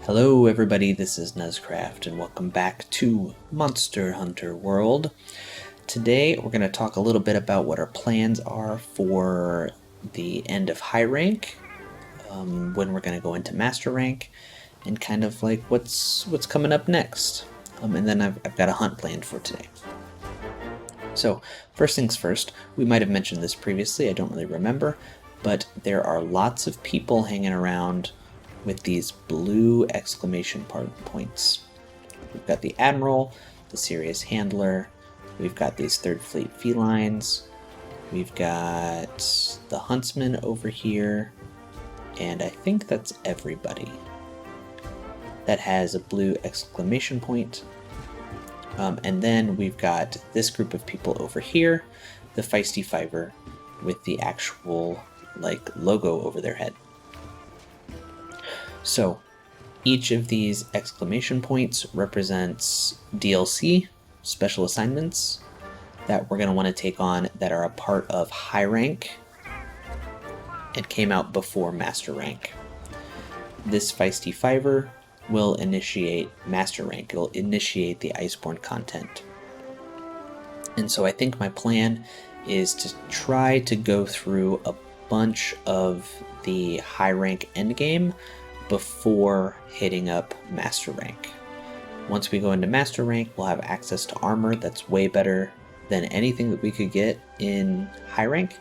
Hello everybody, this is Nuzcraft and welcome back to Monster Hunter World. Today we're going to talk a little bit about what our plans are for the end of high rank, when we're going to go into master rank, and kind of like what's coming up next. And then I've got a hunt planned for today. So first things first, we might have mentioned this previously, I don't really remember, but there are lots of people hanging around with these blue exclamation points. We've got the Admiral, the Serious Handler, we've got these Third Fleet Felines, we've got the Huntsman over here, and I think that's everybody that has a blue exclamation point. And then we've got this group of people over here, the Feisty Fiver, with the actual logo over their head. So each of these exclamation points represents DLC, special assignments, that we're going to want to take on that are a part of high rank and came out before master rank. This Feisty Fiver will initiate master rank. It'll initiate the Iceborne content. And so I think my plan is to try to go through a bunch of the high rank endgame before hitting up master rank. Once we go into master rank, we'll have access to armor that's way better than anything that we could get in high rank.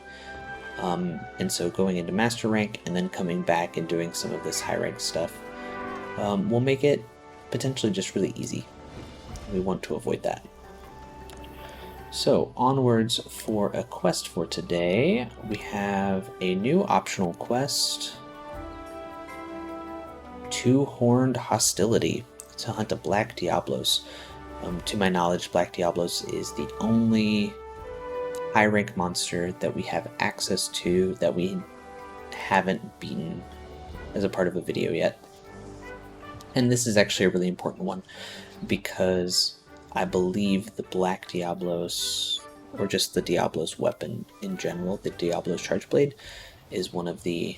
And so going into master rank and then coming back and doing some of this high rank stuff will make it potentially just really easy. We want to avoid that. So onwards for a quest for today, we have a new optional quest, Two-Horned Hostility, to hunt a Black Diablos. To my knowledge, Black Diablos is the only high rank monster that we have access to that we haven't beaten as a part of a video yet. And this is actually a really important one because I believe the Black Diablos, or just the Diablos weapon in general, the Diablos Charge Blade, is one of the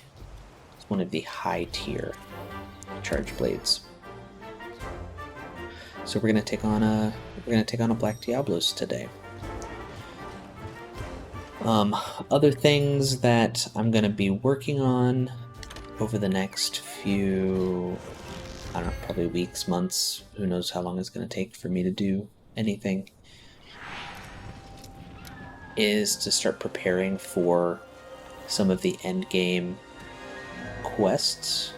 high tier charge blades. So we're gonna take on a Black Diablos today. Other things that I'm gonna be working on over the next few, I don't know, probably weeks, months, who knows how long it's gonna take for me to do anything, is to start preparing for some of the end game quests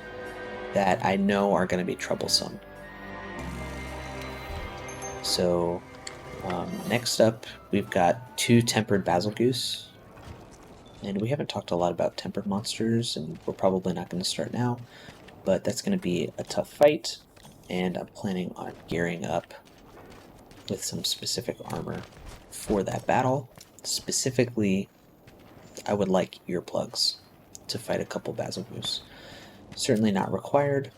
that I know are going to be troublesome. So next up, we've got 2 tempered Basil Goose, and we haven't talked a lot about tempered monsters, and we're probably not going to start now, but that's going to be a tough fight, and I'm planning on gearing up with some specific armor for that battle. Specifically, I would like earplugs to fight a couple Basil Goose. Certainly not required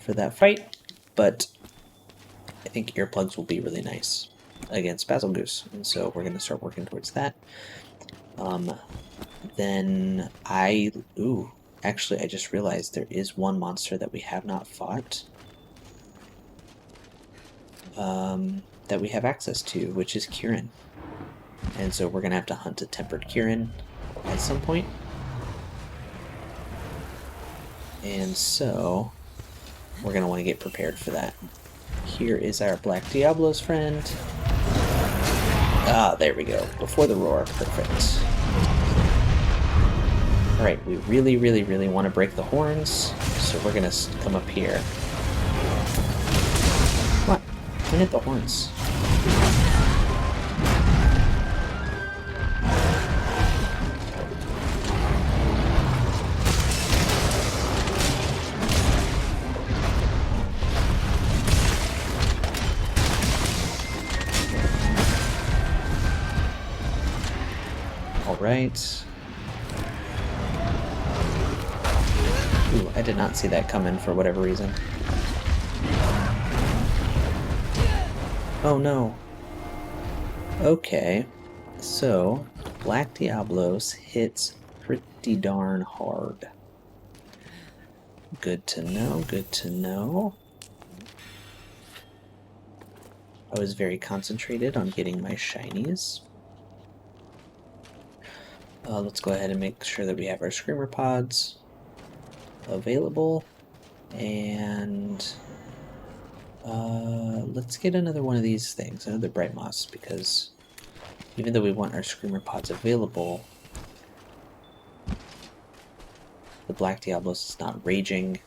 for that fight, but I think earplugs will be really nice against Basil Goose, and so we're going to start working towards that. Then actually I just realized there is one monster that we have not fought that we have access to, which is Kirin. And so we're going to have to hunt a tempered Kirin at some point. And so we're going to want to get prepared for that. Here is our Black Diablos friend. Ah, there we go. Before the roar. Perfect. Alright, we really, really, really want to break the horns, so we're going to come up here. What? Point at the horns. Right. Ooh, I did not see that coming for whatever reason. Oh no. Okay. So, Black Diablos hits pretty darn hard. Good to know, good to know. I was very concentrated on getting my shinies. Let's go ahead and make sure that we have our screamer pods available. And let's get another one of these things, another bright moss, because even though we want our screamer pods available, the Black Diablos is not raging,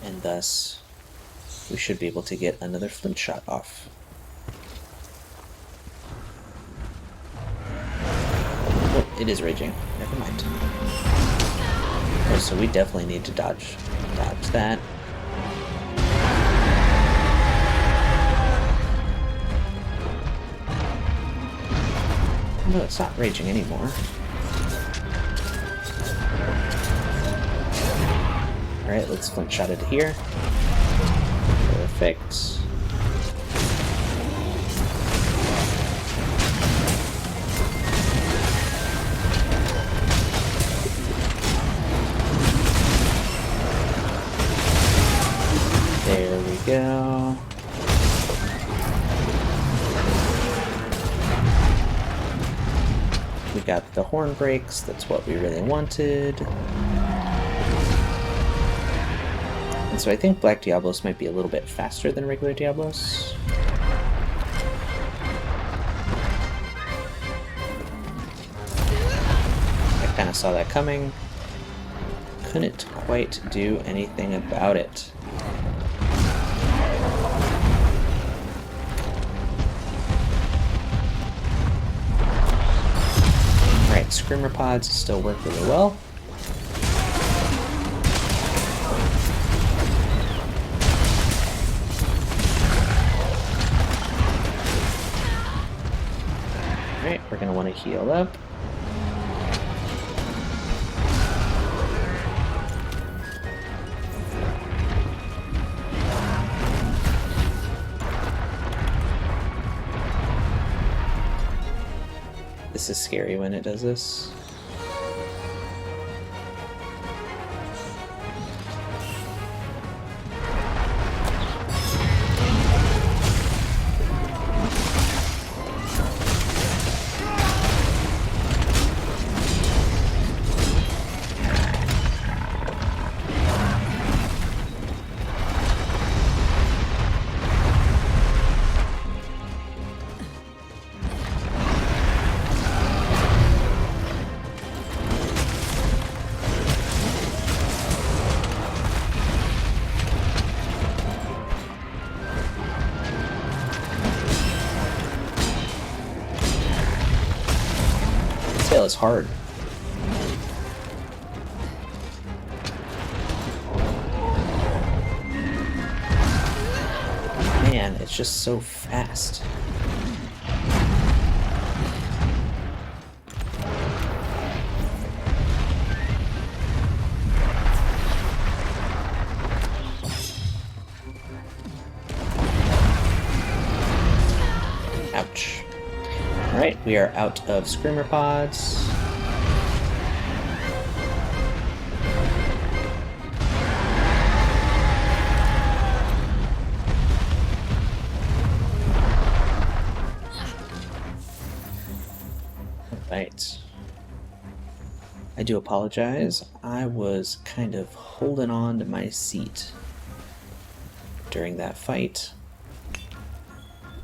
and thus we should be able to get another flint shot off. Oh, it is raging. Never mind. Oh, so we definitely need to dodge that. No, it's not raging anymore. Alright, let's flint shot it here. Perfect. There we go. We got the horn breaks, that's what we really wanted. And so I think Black Diablos might be a little bit faster than regular Diablos. I kind of saw that coming. Couldn't quite do anything about it. Alright, Screamer Pods still work really well. Alright, we're going to want to heal up. This is scary when it does this. Is hard. Man, it's just so fast. Ouch. Alright, we are out of Screamer Pods. Alright. I do apologize. I was kind of holding on to my seat during that fight.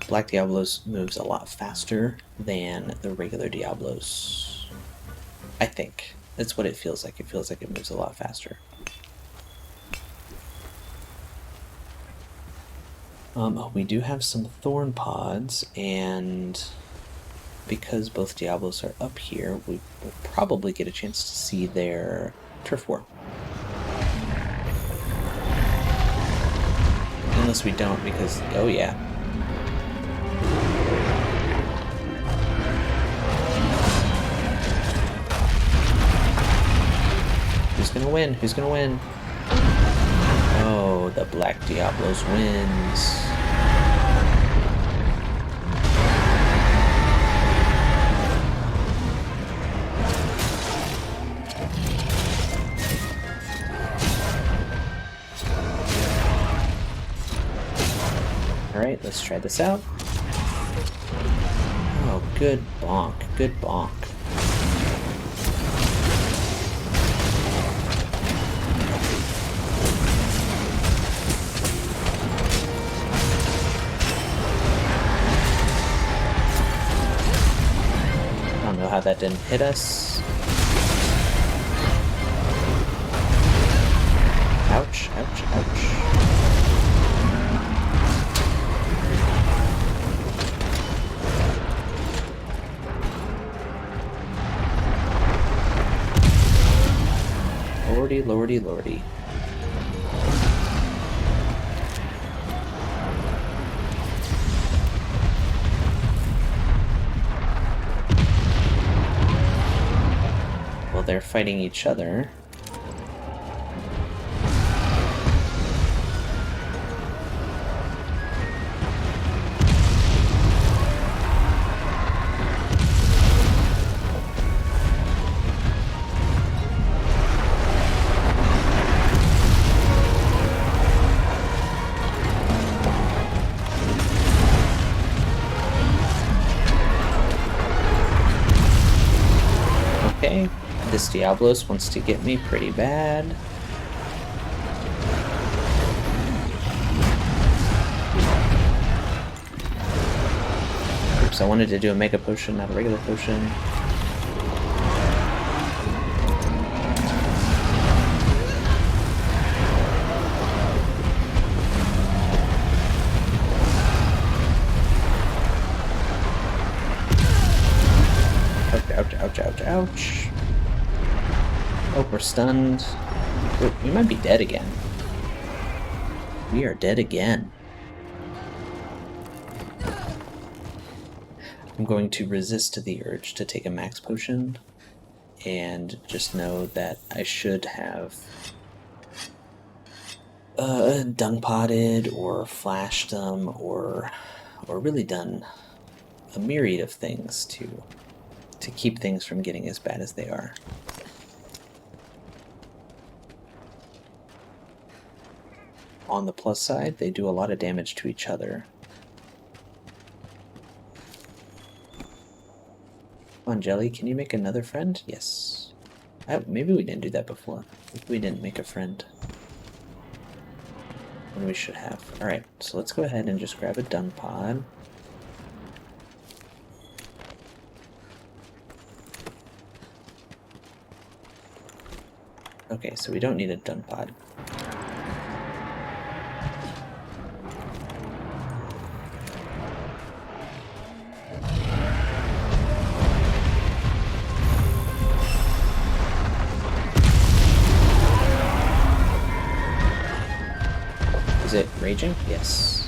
Black Diablos moves a lot faster than the regular Diablos. I think. That's what it feels like. It feels like it moves a lot faster. We do have some thorn pods, and because both Diablos are up here, we will probably get a chance to see their turf war. Unless we don't, because, oh yeah. Who's gonna win? Who's gonna win? Oh, the Black Diablos wins. Alright, let's try this out. Oh, good bonk, good bonk. I don't know how that didn't hit us. Ouch, ouch, ouch. Lordy, lordy, lordy. Well, they're fighting each other. Okay, this Diablos wants to get me pretty bad. Oops, I wanted to do a mega potion, not a regular potion. Ouch, ouch, ouch, ouch. Oh, we're stunned. We might be dead again. We are dead again. I'm going to resist the urge to take a max potion and just know that I should have dung potted or flashed them or really done a myriad of things to keep things from getting as bad as they are. On the plus side, they do a lot of damage to each other. Come on, Jelly, can you make another friend? Yes. Maybe we didn't do that before. Maybe we didn't make a friend when we should have. Alright, so let's go ahead and just grab a dung pod. Okay, so we don't need a dung pod. Is it raging? Yes.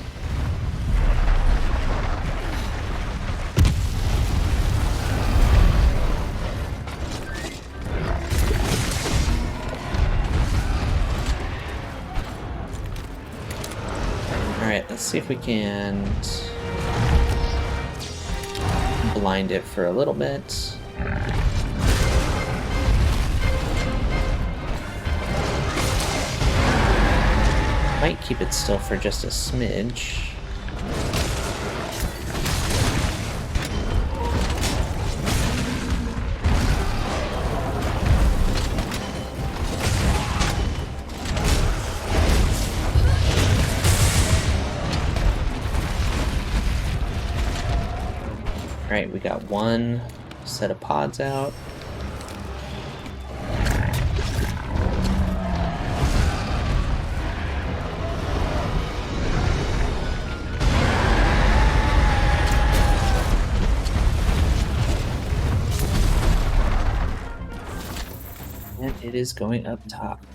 Alright, let's see if we can blind it for a little bit. Might keep it still for just a smidge. Alright, we got one set of pods out. And it is going up top.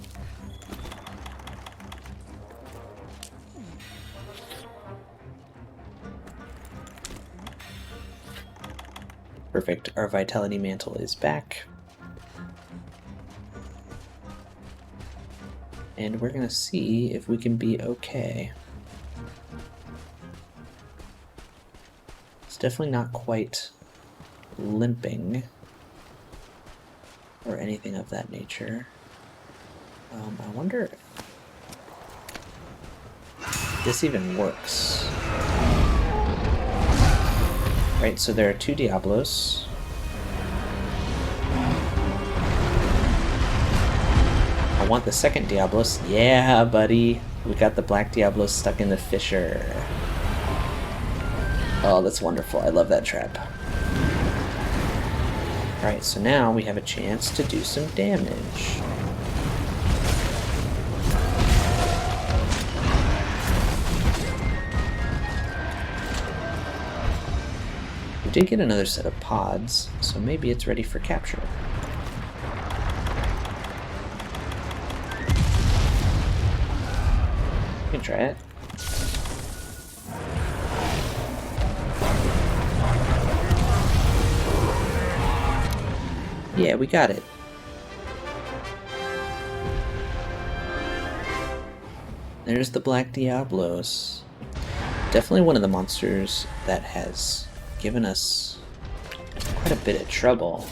Perfect, our Vitality Mantle is back. And we're gonna see if we can be okay. It's definitely not quite limping or anything of that nature. I wonder if this even works. Right, so there are 2 Diablos. I want the second Diablos. Yeah, buddy. We got the black Diablos stuck in the fissure. Oh, that's wonderful. I love that trap. Alright, so now we have a chance to do some damage. We did get another set of pods, so maybe it's ready for capture. You can try it. Yeah, we got it. There's the Black Diablos. Definitely one of the monsters that has given us quite a bit of trouble.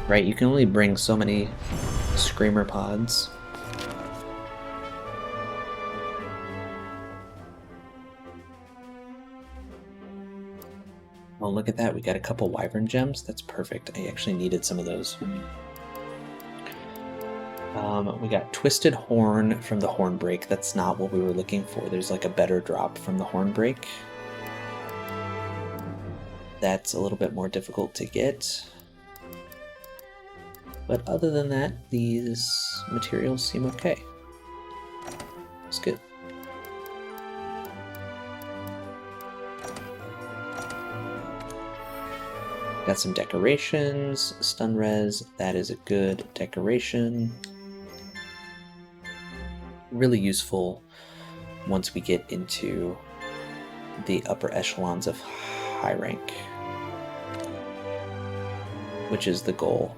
Right, you can only bring so many Screamer pods. Oh, look at that. We got a couple Wyvern gems. That's perfect. I actually needed some of those. We got Twisted Horn from the Hornbreak. That's not what we were looking for. There's like a better drop from the Hornbreak. That's a little bit more difficult to get. But other than that, these materials seem okay. It's good. Got some decorations, stun res, that is a good decoration. Really useful once we get into the upper echelons of high rank, which is the goal,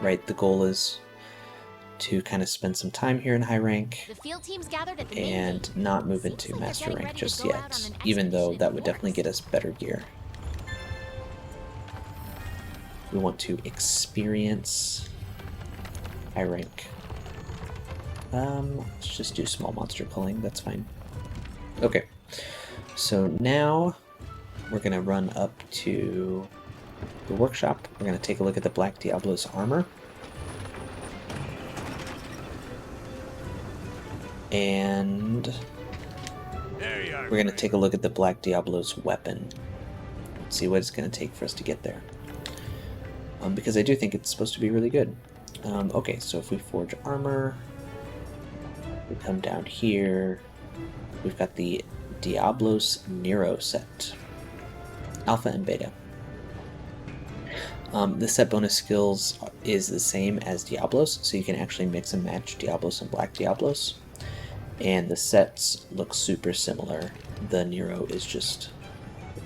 right? The goal is to kind of spend some time here in high rank and not move into master rank just yet, even though that would definitely get us better gear. We want to experience high rank. Let's just do small monster culling, that's fine. Okay, so now we're gonna run up to the workshop. We're gonna take a look at the Black Diablos armor. And we're gonna take a look at the Black Diablos weapon. See what it's gonna take for us to get there. Because I do think it's supposed to be really good. Okay, so if we forge armor, we come down here, we've got the Diablos Nero set, Alpha and Beta. This set bonus skills is the same as Diablos, so you can actually mix and match Diablos and Black Diablos. And the sets look super similar. The Nero is just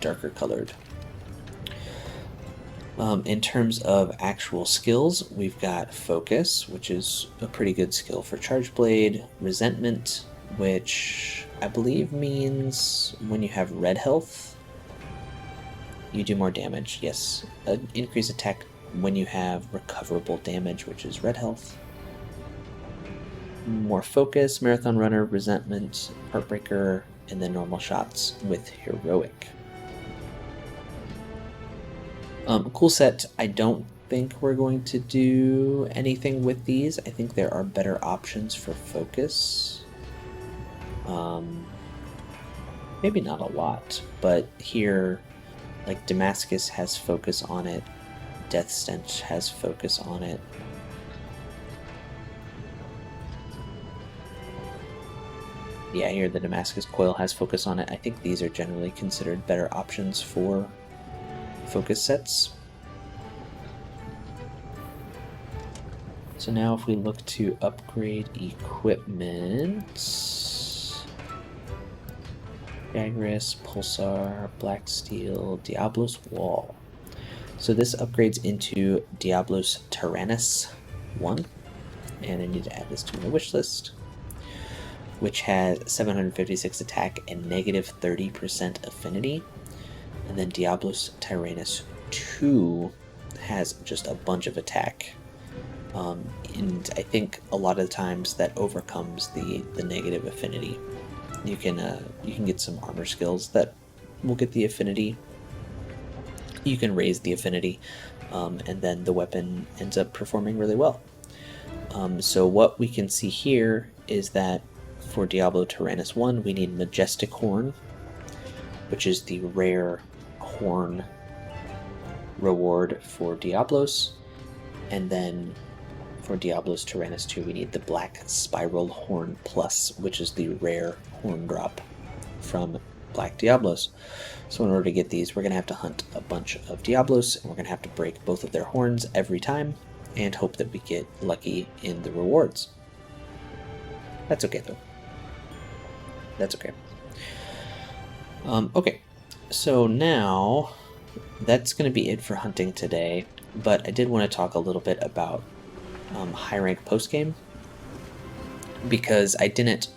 darker colored. In terms of actual skills, we've got Focus, which is a pretty good skill for Charge Blade, Resentment, which I believe means when you have red health, you do more damage. Yes, increase attack when you have recoverable damage, which is red health. More Focus, Marathon Runner, Resentment, Heartbreaker, and then normal shots with Heroic. Cool set. I don't think we're going to do anything with these. I think there are better options for Focus. Maybe not a lot, but here, like Damascus has Focus on it, Death Stench has Focus on it. Yeah, here the Damascus Coil has Focus on it. I think these are generally considered better options for Focus sets. So now if we look to upgrade equipment, Jagras, Pulsar, Black Steel, Diablos Wall. So this upgrades into Diablos Tyrannus 1, and I need to add this to my wish list, which has 756 attack and negative 30% affinity. And then Diablos Tyrannus 2 has just a bunch of attack And I think a lot of the times that overcomes the negative affinity. You can get some armor skills that will get the affinity. You can raise the affinity, and then the weapon ends up performing really well. So what we can see here is that for Diablo Tyrannus 1, we need Majestic Horn, which is the rare horn reward for Diablos, and then for Diablos Tyrannus 2, we need the Black Spiral Horn Plus, which is the rare horn drop from Black Diablos. So in order to get these, we're going to have to hunt a bunch of Diablos, and we're going to have to break both of their horns every time, and hope that we get lucky in the rewards. That's okay, though. That's okay. Okay, so now that's going to be it for hunting today, but I did want to talk a little bit about high rank postgame, because I didn't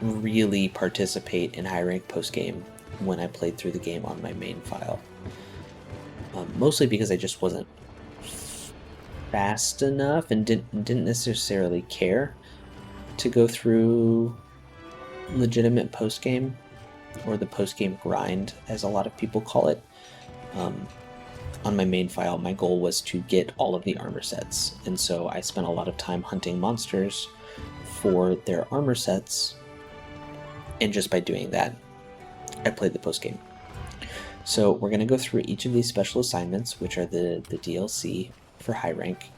really participate in high rank postgame when I played through the game on my main file. Mostly because I just wasn't fast enough and didn't necessarily care to go through legitimate postgame, or the postgame grind, as a lot of people call it. On my main file, my goal was to get all of the armor sets, and so I spent a lot of time hunting monsters for their armor sets, and just by doing that, I played the postgame. So we're going to go through each of these special assignments, which are the DLC for high rank.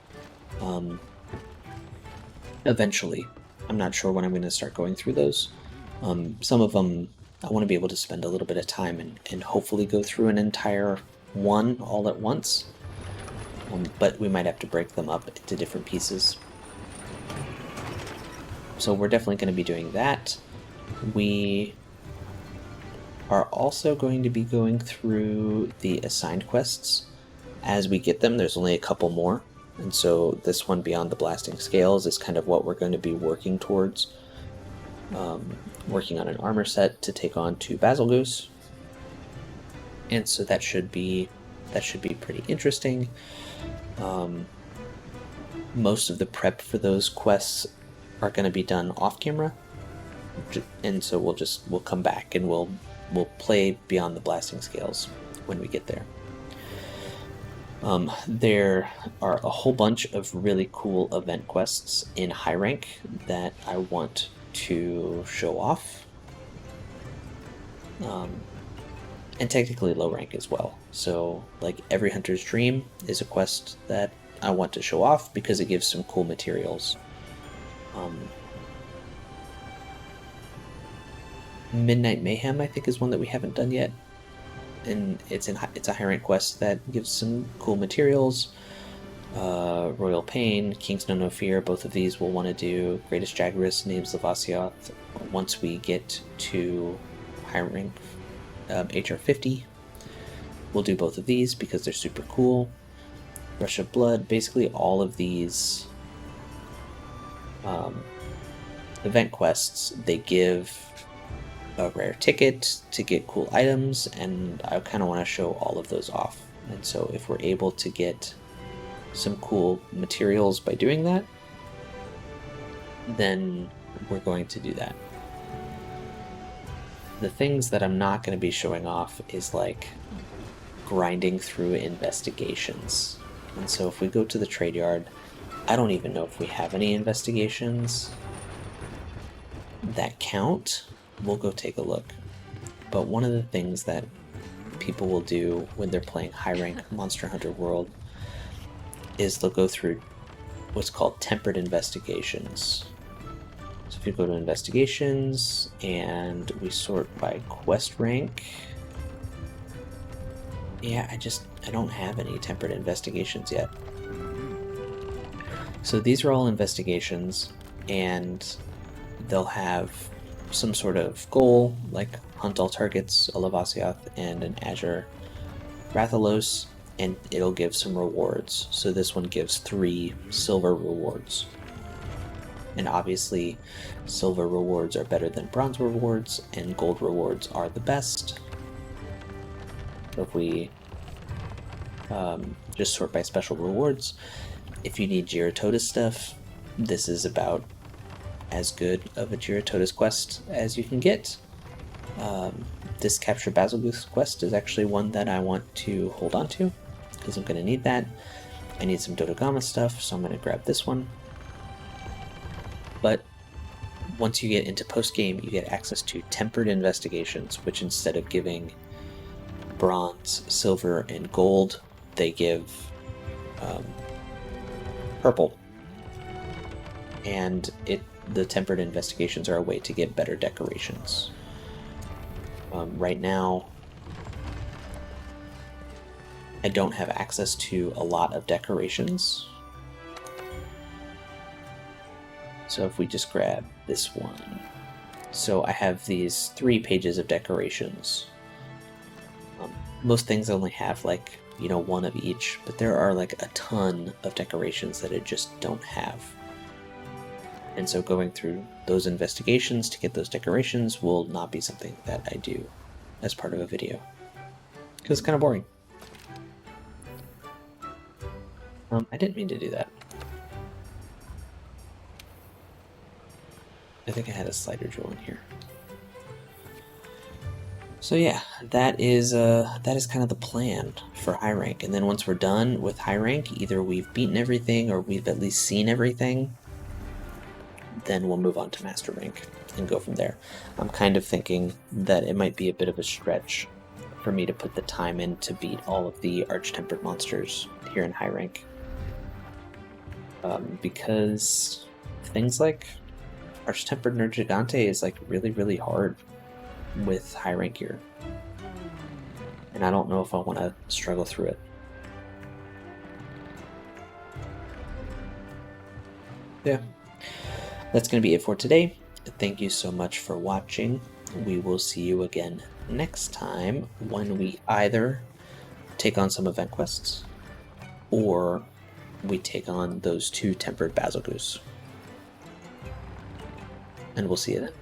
Eventually. I'm not sure when I'm going to start going through those. Some of them I want to be able to spend a little bit of time and hopefully go through an entire one all at once, but we might have to break them up into different pieces. So we're definitely going to be doing that. We are also going to be going through the assigned quests as we get them. There's only a couple more, and so this one, Beyond the Blasting Scales, is kind of what we're going to be working towards. Working on an armor set to take on to Basil Goose, and so that should be pretty interesting. Most of the prep for those quests are going to be done off camera, and so we'll come back and we'll play Beyond the Blasting Scales when we get there. There are a whole bunch of really cool event quests in high rank that I want to show off, and technically low rank as well. So like Every Hunter's Dream is a quest that I want to show off because it gives some cool materials. Midnight Mayhem, I think, is one that we haven't done yet, and it's a high rank quest that gives some cool materials. Royal Pain, King's No Fear, both of these we'll want to do. Greatest Jagras, Names of Vasioth, once we get to high rank HR 50. We'll do both of these because they're super cool. Rush of Blood, basically all of these event quests, they give a rare ticket to get cool items, and I kind of want to show all of those off. And so if we're able to get some cool materials by doing that, then we're going to do that. The things that I'm not going to be showing off is like grinding through investigations. And so if we go to the trade yard, I don't even know if we have any investigations that count. We'll go take a look. But one of the things that people will do when they're playing high rank Monster Hunter World is they'll go through what's called tempered investigations. So if you go to investigations and we sort by quest rank, yeah, I don't have any tempered investigations yet. So these are all investigations, and they'll have some sort of goal, like hunt all targets, a Lavasioth and an Azure Rathalos, and it'll give some rewards. So this one gives 3 silver rewards. And obviously, silver rewards are better than bronze rewards, and gold rewards are the best. So if we just sort by special rewards, If you need Giratotus stuff, this is about as good of a Giratotus quest as you can get. This Capture Basil Goose quest is actually one that I want to hold on to, because I'm going to need that. I need some Dodogama stuff, so I'm going to grab this one. But once you get into post-game, you get access to Tempered Investigations, which instead of giving bronze, silver, and gold, they give purple. And the Tempered Investigations are a way to get better decorations. Right now, I don't have access to a lot of decorations. So if we just grab this one. So I have these 3 pages of decorations. Most things only have like, one of each, but there are like a ton of decorations that I just don't have. And so going through those investigations to get those decorations will not be something that I do as part of a video, because it's kind of boring. I didn't mean to do that. I think I had a slider jewel in here. So yeah, that is kind of the plan for high rank. And then once we're done with high rank, either we've beaten everything or we've at least seen everything, then we'll move on to master rank and go from there. I'm kind of thinking that it might be a bit of a stretch for me to put the time in to beat all of the arch-tempered monsters here in high rank. Because things like arch-tempered Nerd Gigante is like really, really hard with high rank gear. And I don't know if I want to struggle through it. Yeah. That's going to be it for today. Thank you so much for watching. We will see you again next time when we either take on some event quests or we take on those 2 tempered Basil Goose. And we'll see you then.